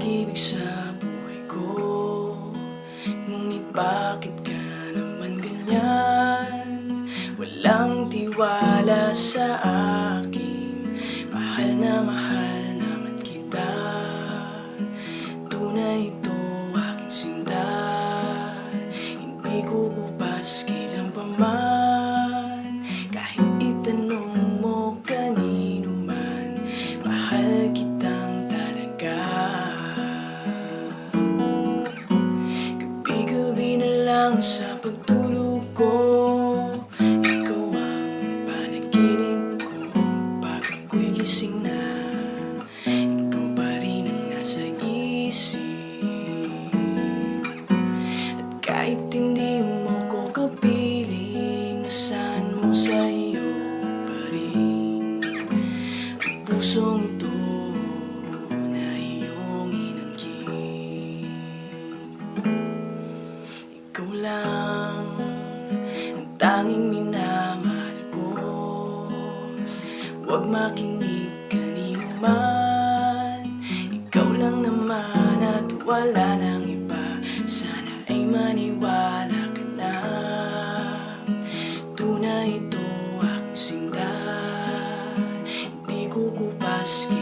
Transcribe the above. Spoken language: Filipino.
pag-ibig sa buhay ko. Ngunit bakit ka naman ganyan? Walang tiwala sa akin. Mahal naman kita. Tunay ito aking sinta. Hindi kukupas kailan pa man. Kahit itanong mo kanino man, mahal kitang talaga. Gabi-gabi na lang sa pagtulog ko, ikaw ang panaginip ko. Pag ako'y gising na, ikaw pa rin ang nasa isip. At kahit hindi mo ko kapiling, nasaan mo sa iyo pa rin ang pusong ito na iyong inangkin. Ikaw lang ang tanging minamahal ko. Huwag makinig kanino man. Ikaw lang naman at wala nang iba. Sana ay maniwala ka na. Tunay ito aking sinta. Hindi kukupas